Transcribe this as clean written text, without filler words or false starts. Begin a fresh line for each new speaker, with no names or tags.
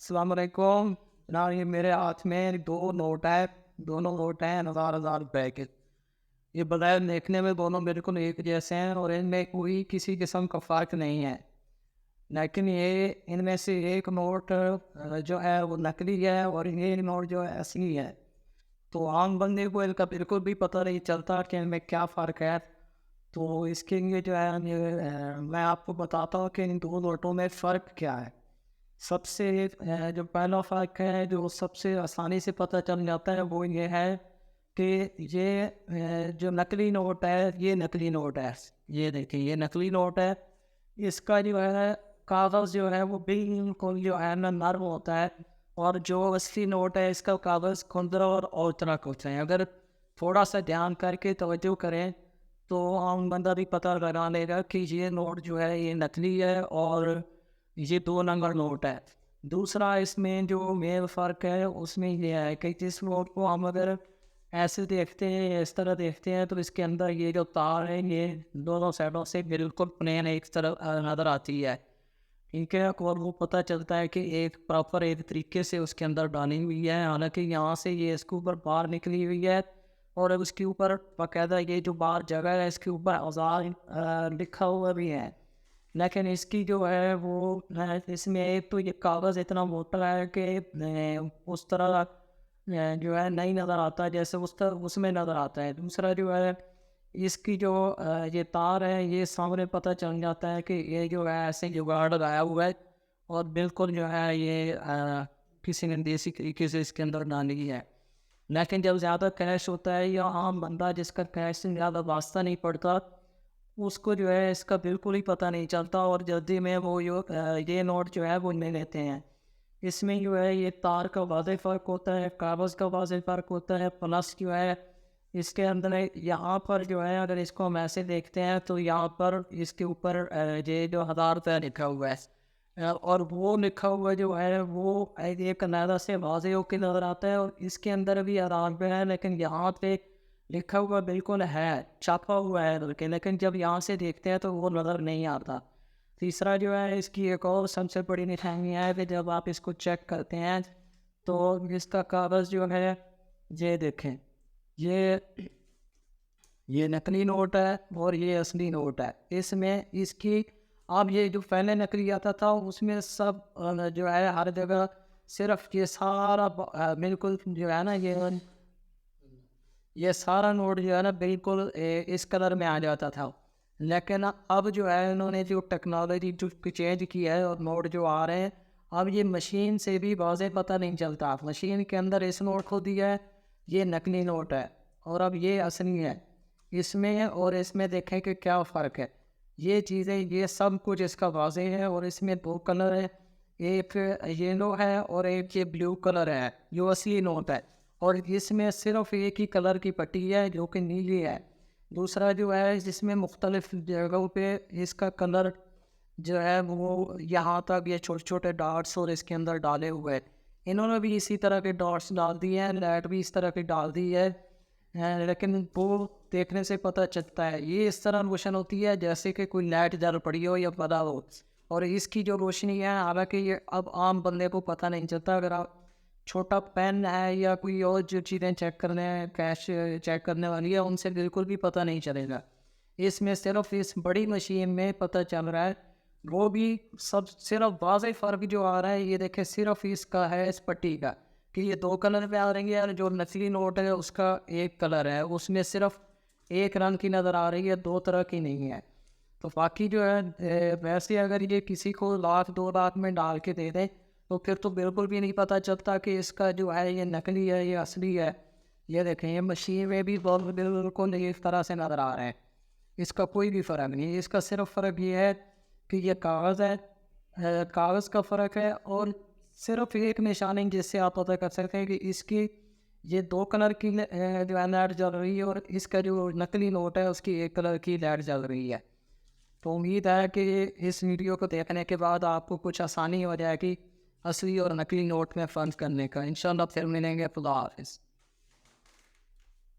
अस्सलाम वालेकुम। ना ये मेरे हाथ में 2 नोट है, दोनों नोट हैं हज़ार रुपए के। ये बग़ैर देखने में दोनों बिल्कुल एक जैसे हैं और इनमें कोई किसी किस्म का फ़र्क नहीं है। लेकिन ये इनमें से एक नोट जो है वो नकली है और ये नोट जो है असली है। तो आम बंदे को इनका बिल्कुल भी पता नहीं चलता कि इनमें क्या फ़र्क है। तो इसके लिए जो है मैं आपको बताता हूँ कि इन 2 नोटों में फ़र्क क्या है। सबसे जो पहला फ़र्क है, जो सबसे आसानी से पता चल जाता है, वो ये है कि ये जो नकली नोट है, ये नकली नोट है। ये देखिए, ये नकली नोट है। इसका जो है कागज़ जो है वो बिल्कुल जो है ना नर्म होता है और जो असली नोट है इसका कागज़ खुरदरा और तरह का होता है। अगर थोड़ा-सा ध्यान करके तवज्जो करें, तो आम बंदा भी पता लगा लेगा कि ये नोट जो है ये नकली है और ये 2 नंबर नोट है। दूसरा इसमें जो मेन फ़र्क है उसमें ये है कि जिस नोट को हम अगर ऐसे देखते हैं, इस तरह देखते हैं, तो इसके अंदर ये जो तार है ये दोनों साइडों से बिल्कुल प्लेन एक तरफ नज़र आती है। ठीक है? और वो पता चलता है कि एक प्रॉपर एक तरीके से उसके अंदर डाली हुई है। हालाँकि यहाँ से ये इसके ऊपर बाहर निकली हुई है और अब उसके ऊपर बाकायदा ये जो बाहर जगह है इसके ऊपर औज़ार लिखा हुआ भी है। लेकिन इसकी जो है वो इसमें एक तो ये कागज़ इतना मोटा है कि उस तरह जो है नहीं नज़र आता जैसे उस तरह उसमें नज़र आता है। दूसरा जो है इसकी जो ये तार है ये सामने पता चल जाता है कि ये जो है ऐसे जुगाड़ लगाया हुआ है और बिल्कुल जो है ये किसी ने देसी तरीके से इसके अंदर डाली है। लेकिन जब ज़्यादा कैश होता है या आम बंदा जिसका कैश से ज़्यादा वास्ता नहीं पड़ता, उसको जो है इसका बिल्कुल ही पता नहीं चलता और जल्दी में वो ये नोट जो है वो ले लेते हैं। इसमें जो है ये तार का वाज़ेह फ़र्क होता है, कागज़ का वाज़ेह फ़र्क होता है, प्लस जो है इसके अंदर यहाँ पर जो है अगर इसको हम ऐसे देखते हैं तो यहाँ पर इसके ऊपर ये जो 1000 रुपया लिखा हुआ है। और वो लिखा हुआ जो है वो एक अलहदा से वाज़ेह होके नज़र आता है और इसके अंदर भी 1000 रुपया है, लेकिन यहाँ पे लिखा हुआ बिल्कुल है, छापा हुआ है बल्कि, लेकिन जब यहाँ से देखते हैं तो वो नज़र नहीं आता। तीसरा जो है इसकी एक और सबसे बड़ी निशानी है कि जब आप इसको चेक करते हैं तो इसका कागज़ जो है ये देखें, ये ये नकली नोट है और ये असली नोट है। इसमें इसकी अब ये जो पहले नकली आता था उसमें सब जो है हर जगह सिर्फ़ ये सारा बिल्कुल जो है ना ये सारा नोट जो है ना बिल्कुल इस कलर में आ जाता था। लेकिन अब जो है इन्होंने जो टेक्नोलॉजी जो चेंज की है और नोट जो आ रहे हैं, अब ये मशीन से भी वाज़ेह पता नहीं चलता। मशीन के अंदर इस नोट को दिया है, ये नकली नोट है और अब ये असली है। इसमें और इसमें देखें कि क्या फ़र्क है। ये चीज़ें ये सब कुछ इसका वाज़ेह है और इसमें 2 कलर हैं, एक येलो है और एक ये ब्लू कलर है, जो असली नोट है। और इसमें सिर्फ़ एक ही कलर की पट्टी है जो कि नीली है। दूसरा जो है जिसमें मुख्तलिफ़ जगहों पे इसका कलर जो है वो यहाँ तक ये छोटे-छोटे डॉट्स और इसके अंदर डाले हुए हैं। इन्होंने भी इसी तरह के डॉट्स डाल दिए हैं, लाइट भी इस तरह की डाल दी है। लेकिन वो देखने से पता चलता है, ये इस तरह रोशन होती है जैसे कि कोई लाइट जल पड़ी हो या पड़ा हो। और इसकी जो रोशनी है हालाँकि ये अब आम बंदे को पता नहीं चलता। अगर आप छोटा पेन है या कोई और जो चीज़ें चेक करने कैश चेक करने वाली है उनसे बिल्कुल भी पता नहीं चलेगा। इसमें सिर्फ़ इस बड़ी मशीन में पता चल रहा है, वो भी सब सिर्फ़ वाज़ेह फ़र्क जो आ रहा है ये देखें सिर्फ़ इसका है इस पट्टी का, कि ये 2 कलर में आ रही है और जो नकली नोट है उसका 1 कलर है, उसमें सिर्फ़ 1 रंग की नज़र आ रही है, 2 तरह की नहीं है। तो बाकी जो है वैसे अगर ये किसी को लाख 2 लाख में डाल के दे दें तो फिर तो बिल्कुल भी नहीं पता चलता कि इसका जो है ये नकली है, ये असली है। ये देखें ये मशीन में भी बिल्कुल इस तरह से नज़र आ रहे हैं। इसका कोई भी फ़र्क नहीं है, इसका सिर्फ़ फ़र्क ये है कि ये कागज़ है, कागज़ का फ़र्क है और सिर्फ़ एक निशानी जिससे आप पता कर सकते हैं कि इसकी ये 2 कलर की जो है लाइट जल रही है और इसका जो नकली नोट है उसकी 1 कलर की लाइट जल रही है। तो उम्मीद है कि इस वीडियो को देखने के बाद आपको कुछ आसानी हो जाएगी असली और नकली नोट में फ़र्क करने का। इंशाल्लाह फिर मिलेंगे। खुदा हाफ़िज़।